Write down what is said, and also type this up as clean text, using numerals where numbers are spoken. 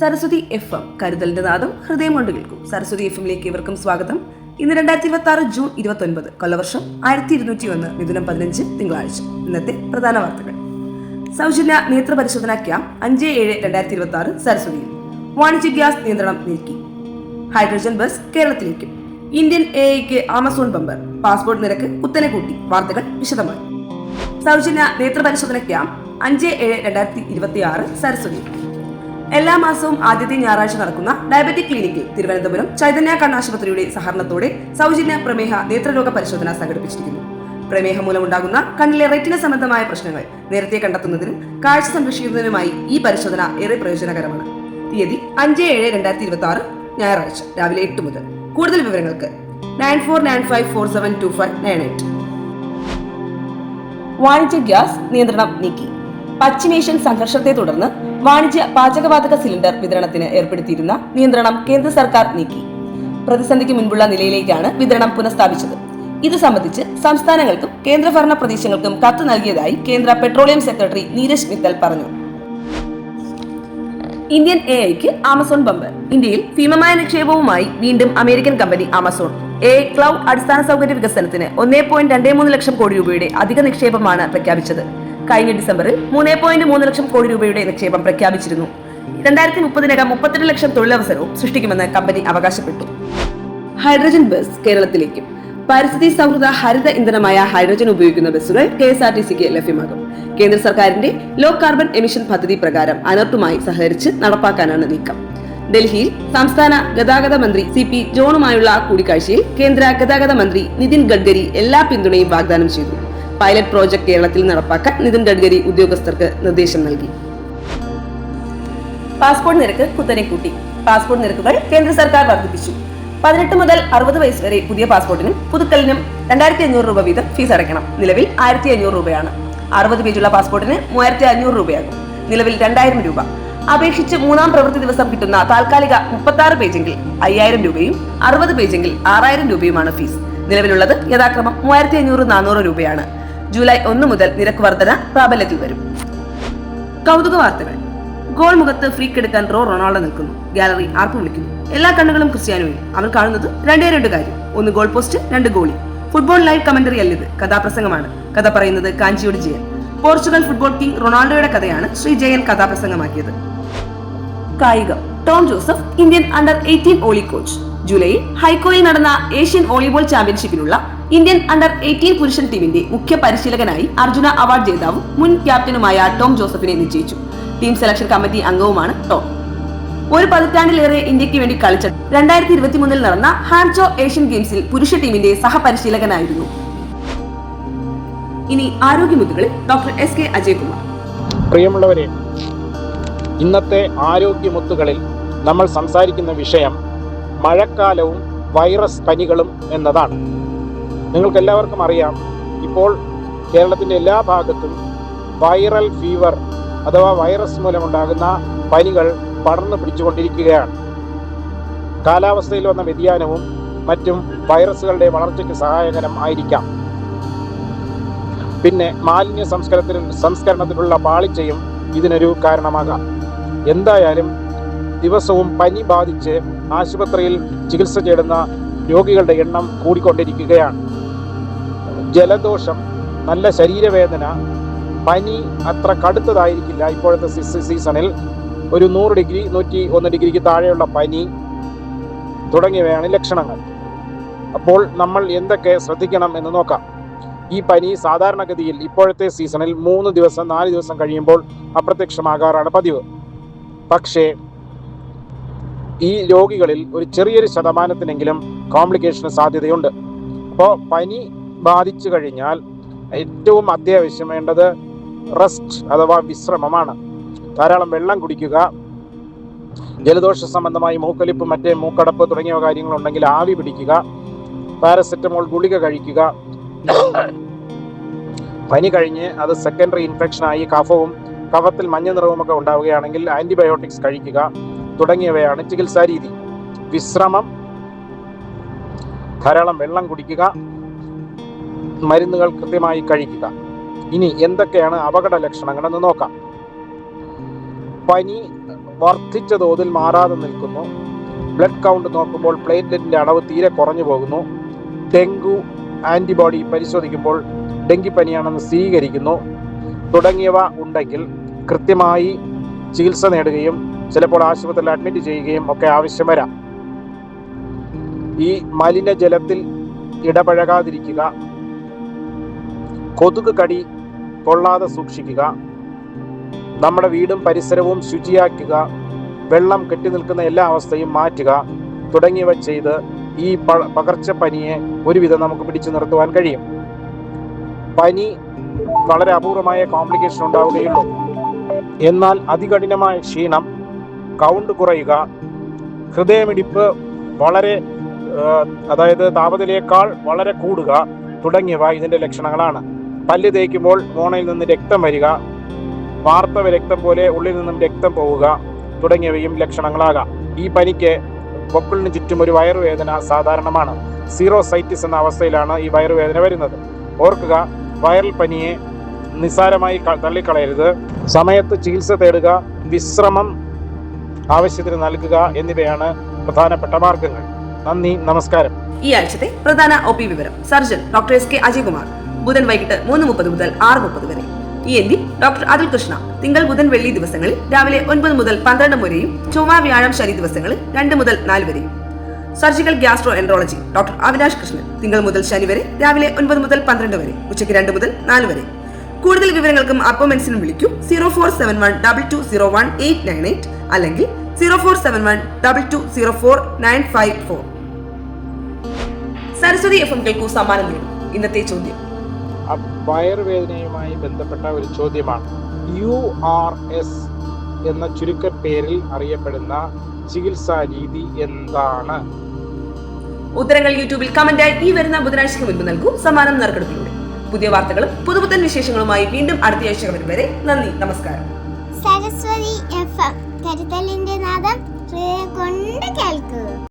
Saraswati FM കരുതലിന്റെ നാദം ഹൃദയം കൊണ്ട് കേൾക്കും. സരസ്വതി FM-ലേക്ക് ഇവർക്കും സ്വാഗതം. ഇന്ന് 2026 ജൂൺ 29, കൊല്ലവർഷം 1201, മിഥുനം 15, തിങ്കളാഴ്ച. ഇന്നത്തെ പ്രധാന വാർത്തകൾ. സൗജന്യ നേത്രപരിശോധന ക്യാമ്പ് 5/7/2026 സരസ്വതിയിൽ. വാണിജ്യ ഗ്യാസ് നിയന്ത്രണം നീക്കി. ഹൈഡ്രജൻ ബസ് കേരളത്തിലേക്ക്. ഇന്ത്യൻ AI-ക്ക് ആമസോൺ ബമ്പർ. പാസ്പോർട്ട് നിരക്ക് കുത്തനെ കൂട്ടി. വാർത്തകൾ വിശദമായി. സൗജന്യ നേത്രപരിശോധന ക്യാമ്പ് 5/7/2026 സരസ്വതി. എല്ലാ മാസവും ആദ്യത്തെ ഞായറാഴ്ച നടക്കുന്ന ഡയബറ്റിക് ക്ലിനിക്കിൽ തിരുവനന്തപുരം ചൈതന്യ കണ്ണാശുപത്രിയുടെ സഹകരണത്തോടെ സൗജന്യ പ്രമേഹ നേത്രരോഗ പരിശോധന സംഘടിപ്പിച്ചിരിക്കുന്നു. പ്രമേഹം മൂലമുണ്ടാകുന്ന കണ്ണിലെ റെറ്റിന സംബന്ധമായ പ്രശ്നങ്ങൾ നേരത്തെ കണ്ടെത്തുന്നതിനും കാഴ്ച സംരക്ഷിക്കുന്നതിനുമായി ഈ പരിശോധന ഏറെ പ്രയോജനകരമാണ്. തീയതി 5/7/2026 ഞായറാഴ്ച രാവിലെ 8 മുതൽ. കൂടുതൽ വിവരങ്ങൾക്ക് 9495472598. വാണിജ്യ ഗ്യാസ് നിയന്ത്രണം നീക്കി. പശ്ചിമേഷ്യൻ സംഘർഷത്തെ തുടർന്ന് വാണിജ്യ പാചകവാതക സിലിണ്ടർ വിതരണത്തിന് ഏർപ്പെടുത്തിയിരുന്ന നിയന്ത്രണം കേന്ദ്ര സർക്കാർ നീക്കി. പ്രതിസന്ധിക്ക് മുൻപുള്ള നിലയിലേക്കാണ് വിതരണം പുനഃസ്ഥാപിച്ചത്. ഇത് സംബന്ധിച്ച് സംസ്ഥാനങ്ങൾക്കും കേന്ദ്രഭരണ പ്രദേശങ്ങൾക്കും കത്ത് നൽകിയതായി കേന്ദ്ര പെട്രോളിയം സെക്രട്ടറി നീരജ് മിത്തൽ പറഞ്ഞു. ഇന്ത്യൻ AI-ക്ക് ആമസോൺ ബമ്പർ. ഇന്ത്യയിൽ ഭീമമായ നിക്ഷേപവുമായി വീണ്ടും American company Amazon. AI cloud അടിസ്ഥാന സൗകര്യ വികസനത്തിന് 1.23 ലക്ഷം കോടി രൂപയുടെ അധിക നിക്ഷേപമാണ് പ്രഖ്യാപിച്ചത്. കഴിഞ്ഞ ഡിസംബറിൽ 3.3 ലക്ഷം കോടി രൂപയുടെ നിക്ഷേപം പ്രഖ്യാപിച്ചിരുന്നു. 2030-നകം 32 ലക്ഷം തൊഴിലവസരവും സൃഷ്ടിക്കുമെന്ന് കമ്പനി അവകാശപ്പെട്ടു. ഹൈഡ്രജൻ ബസ് കേരളത്തിലേക്ക്. പരിസ്ഥിതി സൗഹൃദ ഹരിത ഇന്ധനമായ ഹൈഡ്രജൻ ഉപയോഗിക്കുന്ന ബസ്സുകൾ KSRTCക്ക് ലഭ്യമാകും. കേന്ദ്ര സർക്കാരിന്റെ ലോ കാർബൺ എമിഷൻ പദ്ധതി പ്രകാരം അനർട്ടുമായി സഹകരിച്ച് നടപ്പാക്കാനാണ് നീക്കം. ഡൽഹിയിൽ സംസ്ഥാന ഗതാഗത മന്ത്രി CP ജോണുമായുള്ള കൂടിക്കാഴ്ചയിൽ കേന്ദ്ര ഗതാഗത മന്ത്രി നിതിൻ ഗഡ്കരി എല്ലാ പിന്തുണയും വാഗ്ദാനം ചെയ്തു. പൈലറ്റ് പ്രോജക്ട് കേരളത്തിൽ നടപ്പാക്കാൻ നിതിൻ ഗഡ്കരി ഉദ്യോഗസ്ഥർക്ക് നിർദ്ദേശം നൽകി. പാസ്പോർട്ട് നിരക്ക് കുത്തനെ കൂട്ടി. പാസ്പോർട്ട് നിരക്കുകൾ കേന്ദ്ര സർക്കാർ വർദ്ധിപ്പിച്ചു. 18 മുതൽ 60 വയസ്സ് വരെ പുതിയ പാസ്പോർട്ടിനും പുതുക്കലിനും 2500 രൂപ വീതം ഫീസ് അടയ്ക്കണം. നിലവിൽ 1500 രൂപയാണ്. 60 പേജുള്ള പാസ്പോർട്ടിന് 3500 രൂപയാകും. നിലവിൽ 2000 രൂപ. അപേക്ഷിച്ച് 3-ാം പ്രവൃത്തി ദിവസം കിട്ടുന്ന താൽക്കാലിക 36 പേജെങ്കിൽ 5000 രൂപയും 60 പേജെങ്കിൽ 6000 രൂപയുമാണ് ഫീസ്. നിലവിലുള്ളത് യഥാക്രമം 3500-400 രൂപയാണ്. ജൂലൈ 1 മുതൽ നിരക്ക് വർധന പ്രാബല്യത്തിൽ വരും. കൗതുക വാർത്തകൾ. ഗോൾ മുഖത്ത് ഫ്രീക്ക് എടുക്കാൻ റൊണാൾഡോ നിൽക്കുന്നു. ഗാലറി ആർപ്പ് വിളിക്കുന്നു. എല്ലാ കണ്ണുകളും ക്രിസ്ത്യാനോയിൽ. അവൻ കാണുന്നത് 2 കാര്യം. 1 goal post, 2 goalie. Football live commentary അല്ലിത്, കഥാപ്രസംഗമാണ്. കഥ പറയുന്നത് കാഞ്ചിയോട് ജയൻ. പോർച്ചുഗൽ ഫുട്ബോൾ കിങ് റൊണാൾഡോയുടെ കഥയാണ് ശ്രീ ജയൻ കഥാപ്രസംഗമാക്കിയത്. കായികം. Tom Joseph Indian under volley coach. ജൂലൈയിൽ ഹൈക്കോയിൽ നടന്ന ഏഷ്യൻ വോളിബോൾ ചാമ്പ്യൻഷിപ്പിനുള്ള ഇന്ത്യൻ അണ്ടർ-18 പുരുഷൻ ടീമിന്റെ മുഖ്യ പരിശീലകനായി അർജുന അവാർഡ് ജേതാവും മുൻ ക്യാപ്റ്റനുമായ ടോം ജോസഫിനെ നിശ്ചയിച്ചു. ടീം സെലക്ഷൻ കമ്മിറ്റി അംഗവുമാണ് ടോം. ഒരു പതിറ്റാണ്ടിലേറെ ഇന്ത്യക്ക് വേണ്ടി കളിച്ച 2023 നടന്ന ഹാൻചോ ഏഷ്യൻ ഗെയിംസിൽ പുരുഷ ടീമിന്റെ സഹപരിശീലകനായിരുന്നു. ഇനി ആരോഗ്യമുത്തുകളിൽ ഡോക്ടർ SK അജയ്കുമാർ. പ്രിയമുള്ളവരെ, ഇന്നത്തെ ആരോഗ്യമുത്തുകളിൽ നമ്മൾ സംസാരിക്കുന്ന വിഷയം മഴക്കാലവും വൈറസ് പനികളും എന്നതാണ്. നിങ്ങൾക്കെല്ലാവർക്കും അറിയാം, ഇപ്പോൾ കേരളത്തിൻ്റെ എല്ലാ ഭാഗത്തും വൈറൽ ഫീവർ അഥവാ വൈറസ് മൂലമുണ്ടാകുന്ന പനികൾ പടർന്നു പിടിച്ചുകൊണ്ടിരിക്കുകയാണ്. കാലാവസ്ഥയിൽ വന്ന വ്യതിയാനവും മറ്റും വൈറസുകളുടെ വളർച്ചയ്ക്ക് സഹായകരം ആയിരിക്കാം. പിന്നെ മാലിന്യ സംസ്കരണത്തിലുള്ള പാളിച്ചയും ഇതിനൊരു കാരണമാകാം. എന്തായാലും ദിവസവും പനി ബാധിച്ച് ആശുപത്രിയിൽ ചികിത്സ തേടുന്ന രോഗികളുടെ എണ്ണം കൂടിക്കൊണ്ടിരിക്കുകയാണ്. ജലദോഷം, നല്ല ശരീരവേദന, പനി അത്ര കടുത്തതായിരിക്കില്ല. ഇപ്പോഴത്തെ സീസണിൽ ഒരു 100 ഡിഗ്രി 101 ഡിഗ്രിക്ക് താഴെയുള്ള പനി തുടങ്ങിയവയാണ് ലക്ഷണങ്ങൾ. അപ്പോൾ നമ്മൾ എന്തൊക്കെ ശ്രദ്ധിക്കണം എന്ന് നോക്കാം. ഈ പനി സാധാരണഗതിയിൽ ഇപ്പോഴത്തെ സീസണിൽ 3 ദിവസം 4 ദിവസം കഴിയുമ്പോൾ അപ്രത്യക്ഷമാകാറാണ് പതിവ്. പക്ഷേ ഈ രോഗികളിൽ ഒരു ചെറിയൊരു ശതമാനത്തിനെങ്കിലും കോംപ്ലിക്കേഷന് സാധ്യതയുണ്ട്. അപ്പോൾ പനി ബാധിച്ചു കഴിഞ്ഞാൽ ഏറ്റവും അത്യാവശ്യം വേണ്ടത് റെസ്റ്റ് അഥവാ വിശ്രമമാണ്. ധാരാളം വെള്ളം കുടിക്കുക. ജലദോഷ സംബന്ധമായി മൂക്കൊലിപ്പ്, മറ്റേ മൂക്കടപ്പ് തുടങ്ങിയ കാര്യങ്ങളുണ്ടെങ്കിൽ ആവി പിടിക്കുക. പാരസെറ്റമോൾ ഗുളിക കഴിക്കുക. പനി കഴിഞ്ഞ് അത് സെക്കൻഡറി ഇൻഫെക്ഷനായി കഫത്തിൽ മഞ്ഞ നിറവുമൊക്കെ ഉണ്ടാവുകയാണെങ്കിൽ ആന്റിബയോട്ടിക്സ് കഴിക്കുക തുടങ്ങിയവയാണ് ചികിത്സാ രീതി. വിശ്രമം, ധാരാളം വെള്ളം കുടിക്കുക, മരുന്നുകൾ കൃത്യമായി കഴിക്കുക. ഇനി എന്തൊക്കെയാണ് അപകട ലക്ഷണങ്ങൾ എന്ന് നോക്കാം. പനി വർദ്ധിച്ച തോതിൽ മാറാതെ നിൽക്കുന്നു. ബ്ലഡ് കൗണ്ട് നോക്കുമ്പോൾ പ്ലേറ്റ്ലെറ്റിന്റെ അളവ് തീരെ കുറഞ്ഞു പോകുന്നു. ഡെങ്കു ആന്റിബോഡി പരിശോധിക്കുമ്പോൾ ഡെങ്കിപ്പനിയാണെന്ന് സ്ഥിരീകരിക്കുന്നു. തുടങ്ങിയവ ഉണ്ടെങ്കിൽ കൃത്യമായി ചികിത്സ നേടുകയും ചിലപ്പോൾ ആശുപത്രിയിൽ അഡ്മിറ്റ് ചെയ്യുകയും ഒക്കെ ആവശ്യം വരാം. ഈ മലിനജലത്തിൽ ഇടപഴകാതിരിക്കുക, കൊതുക് കടി കൊള്ളാതെ സൂക്ഷിക്കുക, നമ്മുടെ വീടും പരിസരവും ശുചിയാക്കുക, വെള്ളം കെട്ടി നിൽക്കുന്ന എല്ലാ അവസ്ഥയും മാറ്റുക തുടങ്ങിയവ ചെയ്ത് ഈ പകർച്ചപ്പനിയെ ഒരുവിധം നമുക്ക് പിടിച്ചു നിർത്തുവാൻ കഴിയും. പനി വളരെ അപൂർവമായ കോംപ്ലിക്കേഷൻ ഉണ്ടാവുകയുള്ളൂ. എന്നാൽ അതികഠിനമായ ക്ഷീണം, കൗണ്ട് കുറയുക, ഹൃദയമിടിപ്പ് വളരെ അതായത് താപനിലയേക്കാൾ വളരെ കൂടുക തുടങ്ങിയവ ഇതിന്റെ ലക്ഷണങ്ങളാണ്. പല്ല് തേക്കുമ്പോൾ മോണയിൽ നിന്ന് രക്തം വരിക, വാർത്തവ രക്തം പോലെ ഉള്ളിൽ നിന്നും രക്തം പോവുക തുടങ്ങിയവയും ലക്ഷണങ്ങളാകാം. ഈ പനിക്ക് പൊക്കിളിന് ചുറ്റും ഒരു വയറുവേദന സാധാരണമാണ്. സീറോസൈറ്റിസ് എന്ന അവസ്ഥയിലാണ് ഈ വയറുവേദന വരുന്നത്. ഓർക്കുക, വൈറൽ പനിയെ നിസ്സാരമായി തള്ളിക്കളയരുത്. സമയത്ത് ചികിത്സ തേടുക, വിശ്രമം ആവശ്യത്തിന് നൽകുക എന്നിവയാണ് പ്രധാനപ്പെട്ട മാർഗങ്ങൾ. നന്ദി, നമസ്കാരം. ഈ ആഴ്ചത്തെ പ്രധാന ഒ പി വിവരം: surgeon doctor S K Ajaykumar, ബുധൻ വൈകിട്ട് 3:30 മുതൽ 6:30 വരെ. ENT ഡോക്ടർ അതുൽ കൃഷ്ണ, തിങ്കൾ ബുധൻ വെള്ളി ദിവസങ്ങളിൽ രാവിലെ 9 മുതൽ 12 വരെയും ചൊവ്വ വ്യാഴം ശനി ദിവസങ്ങളിൽ 2 മുതൽ 4 വരെയും. Surgical gastro enterology doctor Avinash Krishnan, തിങ്കൾ മുതൽ ശനി വരെ രാവിലെ 9 മുതൽ 12 വരെ, ഉച്ചയ്ക്ക് 2 മുതൽ 4 വരെ. കൂടുതൽ വിവരങ്ങൾക്കും അപ്പോയിന്റ്മെന്റ്സിനും വിളിക്കൂ 047122018898 അല്ലെങ്കിൽ 047122049554. സരസ്വതി FM കേൾക്കൂ, സമ്മാനം നേടും. ഇന്നത്തെ ചോദ്യം വയറുവേദനയുമായി ബന്ധപ്പെട്ട ഒരു ചോദ്യമാണ്. URS എന്ന ചുരുക്കപ്പേരിൽ അറിയപ്പെടുന്ന ചികിത്സാ രീതി എന്താണ്? ഉത്തരങ്ങൾ യൂട്യൂബിൽ കമന്റായി ഈ വരുന്ന ബുധനാഴ്ചയ്ക്ക് മുൻപ് നൽകൂ. സമ്മാനം നറുക്കെടുപ്പിലൂടെ. പുതിയ വാർത്തകളും പുതുപുത്തൻ വിശേഷങ്ങളുമായി വീണ്ടും അടുത്ത ആഴ്ച വരെ. നന്ദി, നമസ്കാരം. സരസ്വതി FM കരുതലിന്റെ നാദം കൊണ്ട് കേൾക്കൂ.